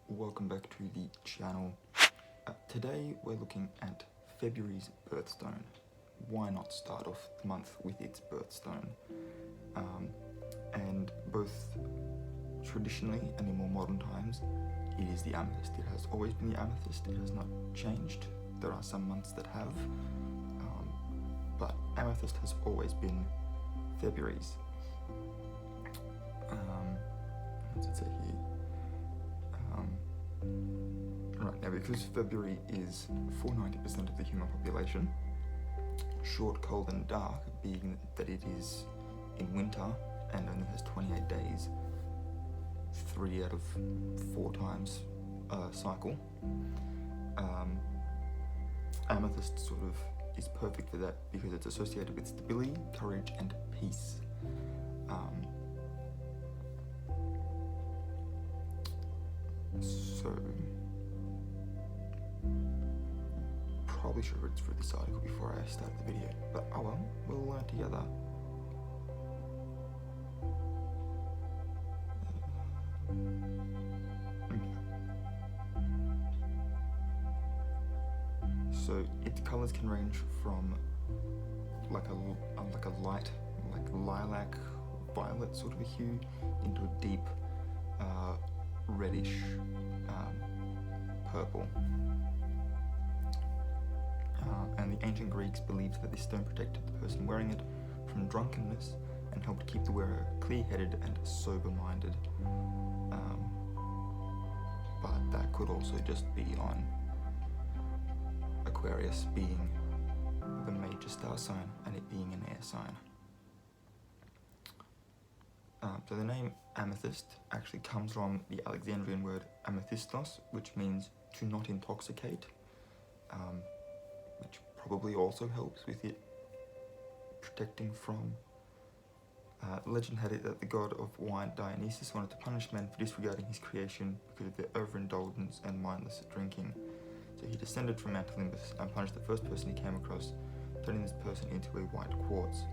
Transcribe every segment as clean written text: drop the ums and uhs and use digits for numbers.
welcome back to the channel. Today we're looking at February's birthstone. Why not start off the month with its birthstone? And both traditionally and in more modern times, it is the amethyst. It has always been the amethyst. It has not changed. There are some months that have, but amethyst has always been February's. What does it say here? Right, now because February is for 90% of the human population, short, cold and dark, being that it is in winter and only has 28 days, 3 out of 4 times a cycle, amethyst sort of is perfect for that because it's associated with stability, courage and peace. So probably should have read through this article before I started the video, but oh well, we'll learn together. So its colours can range from like a light, like lilac, violet sort of a hue, into a deep reddish purple. And the ancient Greeks believed that this stone protected the person wearing it from drunkenness and helped keep the wearer clear-headed and sober-minded. But that could also just be on Aquarius being the major star sign and it being an air sign. So the name amethyst actually comes from the Alexandrian word amethystos, which means to not intoxicate, which probably also helps with it protecting from. Legend had it that the god of wine Dionysus wanted to punish men for disregarding his creation because of their overindulgence and mindless drinking. So he descended from Mount Olympus and punished the first person he came across, turning this person into a white quartz.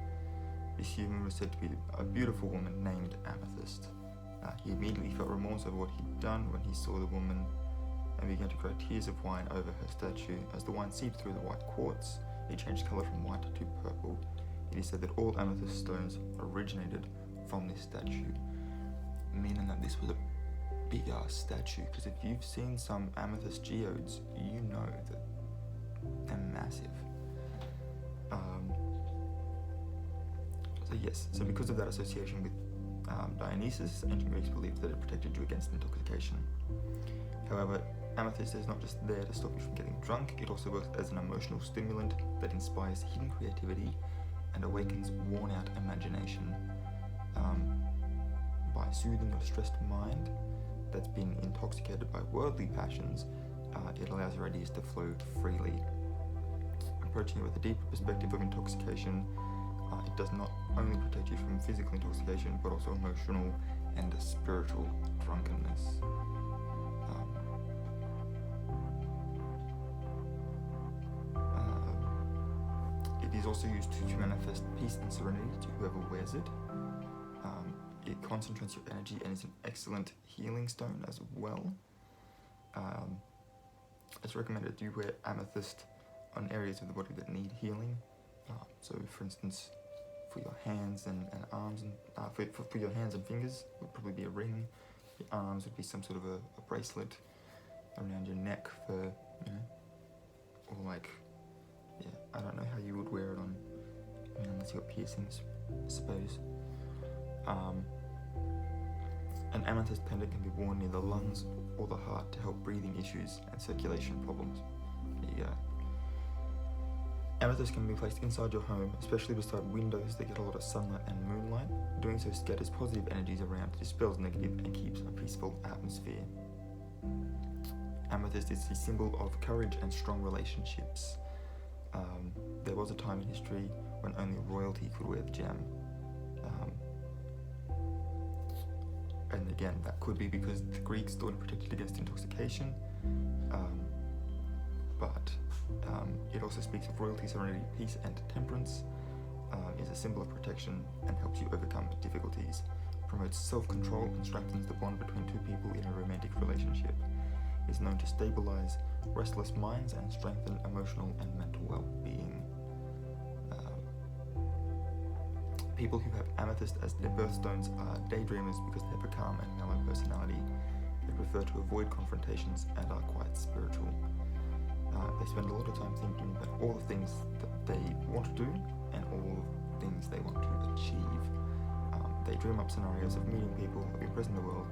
This human was said to be a beautiful woman named Amethyst. He immediately felt remorse over what he'd done when he saw the woman and began to cry tears of wine over her statue. As the wine seeped through the white quartz, it changed colour from white to purple. It is said that all amethyst stones originated from this statue, meaning that this was a big-ass statue, because if you've seen some amethyst geodes, you know that they're massive. So yes, so because of that association with Dionysus, ancient Greeks believed that it protected you against intoxication. However, amethyst is not just there to stop you from getting drunk, it also works as an emotional stimulant that inspires hidden creativity and awakens worn-out imagination. By soothing your stressed mind that's been intoxicated by worldly passions, it allows your ideas to flow freely. Approaching it with a deeper perspective of intoxication, it does not only protect you from physical intoxication, but also emotional and spiritual drunkenness. It is also used to manifest peace and serenity to whoever wears it. It concentrates your energy and is an excellent healing stone as well. It's recommended you wear amethyst on areas of the body that need healing. So, for instance, for your hands and arms, and for your hands and fingers would probably be a ring. The arms would be some sort of a bracelet around your neck for, or like, I don't know how you would wear it on, unless you got piercings, I suppose. An amethyst pendant can be worn near the lungs or the heart to help breathing issues and circulation problems. There you go. Amethyst can be placed inside your home, especially beside windows that get a lot of sunlight and moonlight. Doing so scatters positive energies around, dispels negative, and keeps a peaceful atmosphere. Amethyst is the symbol of courage and strong relationships. There was a time in history when only royalty could wear the gem. And again, that could be because the Greeks thought it protected against intoxication, but it also speaks of royalty, serenity, peace, and temperance. Is a symbol of protection and helps you overcome difficulties. Promotes self-control and strengthens the bond between two people in a romantic relationship. is known to stabilize restless minds and strengthen emotional and mental well-being. People who have amethyst as their birthstones are daydreamers because they have a calm and mellow personality. They prefer to avoid confrontations and are quite spiritual. They spend a lot of time thinking about all the things that they want to do and all the things they want to achieve. They dream up scenarios of meeting people, of impressing the world,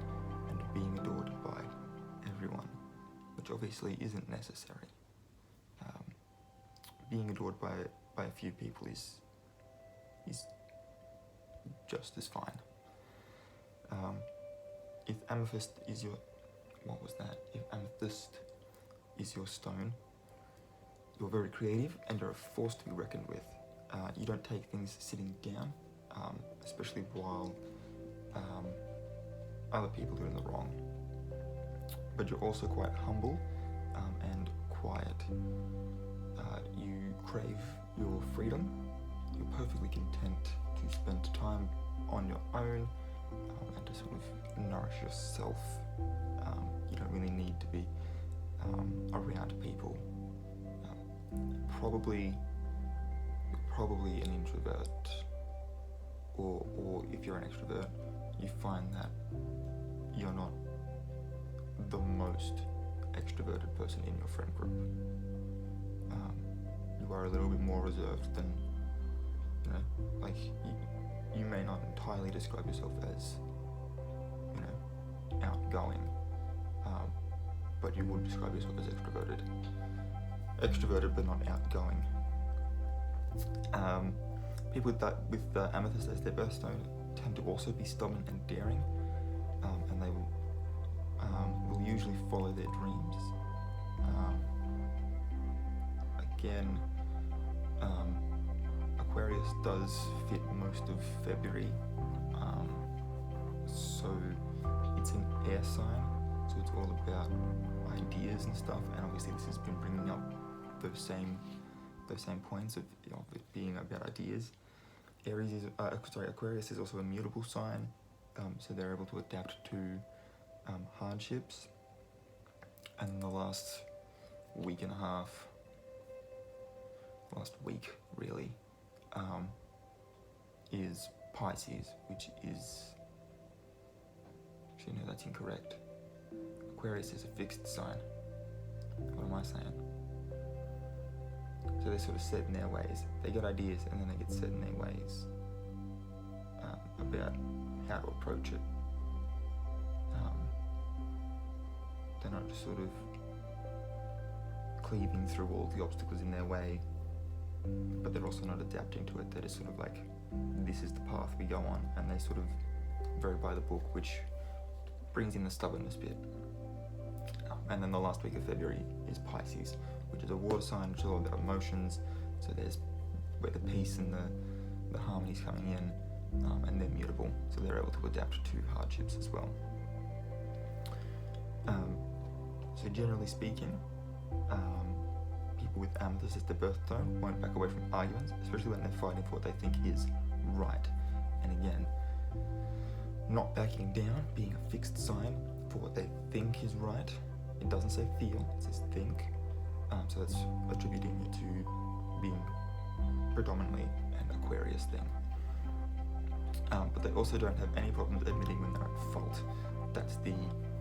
and being adored by everyone, which obviously isn't necessary. Being adored by a few people is just as fine. If amethyst is your If amethyst is your stone, you're very creative and you're a force to be reckoned with. You don't take things sitting down, especially while other people are in the wrong. But you're also quite humble and quiet. You crave your freedom. You're perfectly content to spend time on your own and to sort of nourish yourself. You don't really need to be around people. You're probably an introvert, or if you're an extrovert, you find that you're not the most extroverted person in your friend group. You are a little bit more reserved than, you may not entirely describe yourself as, outgoing, but you would describe yourself as extroverted. Extroverted but not outgoing. People with amethyst as their birthstone tend to also be stubborn and daring, and they will usually follow their dreams. Aquarius does fit most of February, so it's an air sign, so it's all about ideas and stuff, and obviously this has been bringing up those same points of it being about ideas. Aquarius is also a mutable sign, so they're able to adapt to hardships. And the last week really, is Pisces, which is, actually no, that's incorrect. Aquarius is a fixed sign. What am I saying? So they're sort of set in their ways. They get ideas and then they get set in their ways about how to approach it. They're not just sort of cleaving through all the obstacles in their way, but they're also not adapting to it. They're just sort of like, this is the path we go on, and they sort of very by the book, which brings in the stubbornness bit. And then the last week of February is Pisces, which is a water sign, which is all about emotions. So there's where the peace and the harmony's coming in, and they're mutable, so they're able to adapt to hardships as well. So generally speaking, people with amethyst as their birthstone won't back away from arguments, especially when they're fighting for what they think is right. And again, not backing down, being a fixed sign for what they think is right. It doesn't say feel, it says think. So that's attributing it to being predominantly an Aquarius thing. But they also don't have any problems admitting when they're at fault. That's the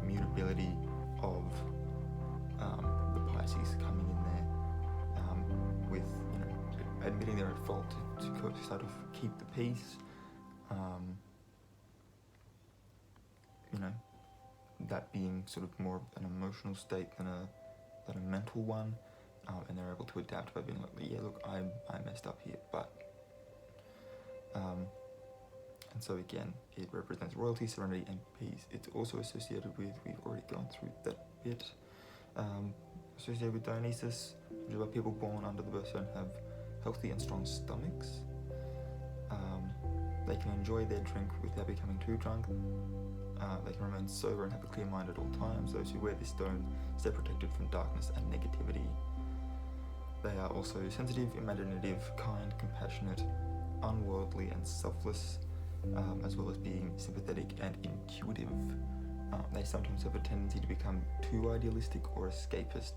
mutability of the Pisces coming in there with admitting they're at fault to sort of keep the peace. That being sort of more an emotional state than a mental one, and they're able to adapt by being like, yeah, look, I messed up here, but and so again, it represents royalty, serenity, and peace. It's also associated with, we've already gone through that bit, associated with Dionysus, which is why people born under the birthstone have healthy and strong stomachs. They can enjoy their drink without becoming too drunk. They can remain sober and have a clear mind at all times. Those who wear this stone stay protected from darkness and negativity. They are also sensitive, imaginative, kind, compassionate, unworldly, and selfless, as well as being sympathetic and intuitive. They sometimes have a tendency to become too idealistic or escapist.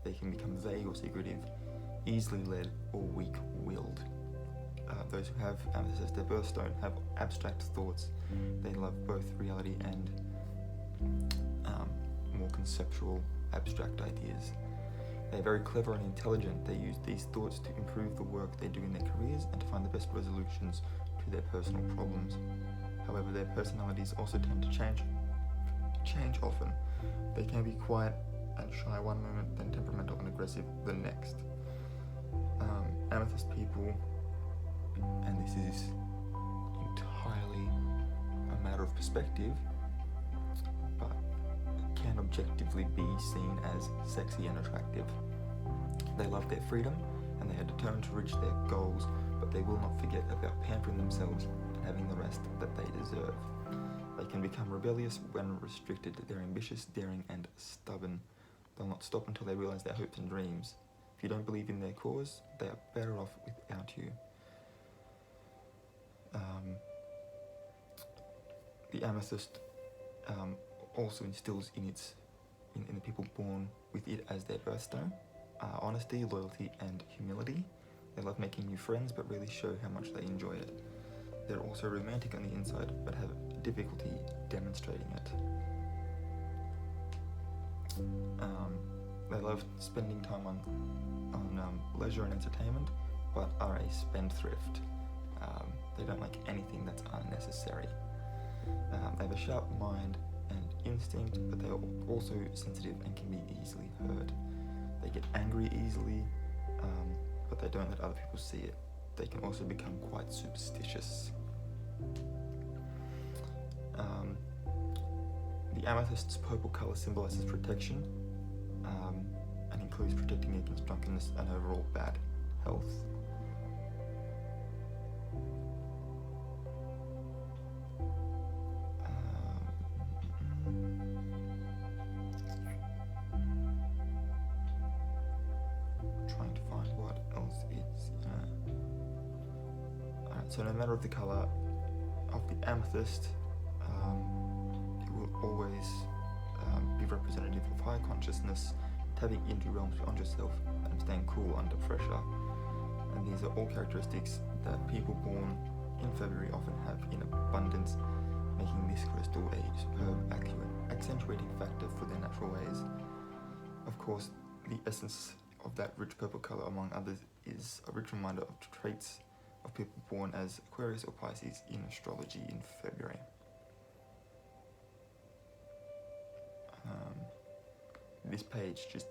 They can become vague or secretive, easily led or weak-willed. Those who have Amethyst as their birthstone have abstract thoughts. They love both reality and more conceptual, abstract ideas. They're very clever and intelligent. They use these thoughts to improve the work they do in their careers and to find the best resolutions to their personal problems. However, their personalities also tend to change often. They can be quiet and shy one moment, then temperamental and aggressive the next. Amethyst people, and this is entirely a matter of perspective, but can objectively be seen as sexy and attractive. They love their freedom and they are determined to reach their goals, but they will not forget about pampering themselves and having the rest that they deserve. They can become rebellious when restricted. They're ambitious, daring, and stubborn. They'll not stop until they realize their hopes and dreams. If you don't believe in their cause, they are better off without you. The amethyst also instills in the people born with it as their birthstone honesty, loyalty, and humility. They love making new friends, but rarely show how much they enjoy it. They're also romantic on the inside, but have difficulty demonstrating it. They love spending time on leisure and entertainment, but are a spendthrift. They don't like anything that's unnecessary. They have a sharp mind and instinct, but they are also sensitive and can be easily hurt. They get angry easily, but they don't let other people see it. They can also become quite superstitious. The amethyst's purple colour symbolises protection and includes protecting against drunkenness and overall bad health. Trying to find what else is. So no matter of the colour of the amethyst, it will always be representative of high consciousness, tapping into realms beyond yourself, and staying cool under pressure. And these are all characteristics that people born in February often have in abundance, making this crystal a superb, accentuating factor for their natural ways. Of course, the essence of that rich purple colour, among others, is a rich reminder of traits of people born as Aquarius or Pisces in astrology in February. This page just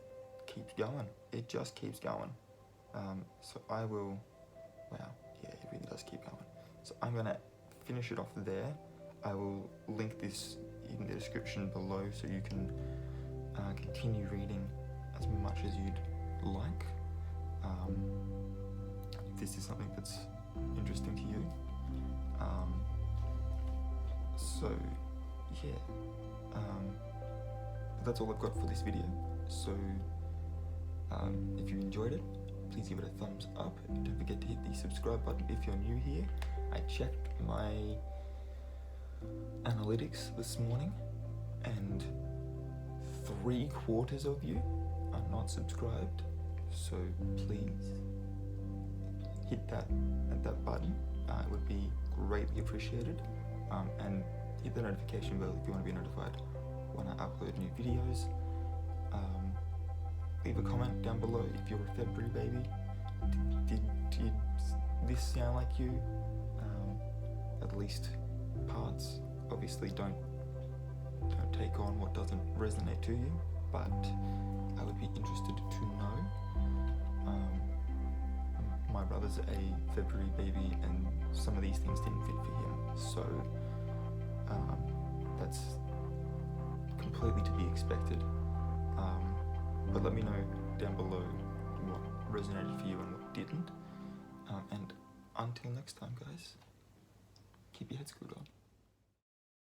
keeps going. It just keeps going. So I will, wow, yeah, it really does keep going. So I'm gonna finish it off there. I will link this in the description below so you can continue reading as much as you'd like. If this is something that's interesting to you. So yeah, that's all I've got for this video. So if you enjoyed it, please give it a thumbs up. Don't forget to hit the subscribe button if you're new here. I checked my analytics this morning and 3/4 of you are not subscribed, so please hit that button. It would be greatly appreciated, and hit the notification bell if you want to be notified when I upload new videos. Leave a comment down below if you're a February baby. Did this sound like you? At least parts. Obviously don't take on what doesn't resonate to you, but I would be interested to know. My brother's a February baby and some of these things didn't fit for him, so that's completely to be expected. But let me know down below what resonated for you and what didn't. And until next time, guys, keep your heads screwed on.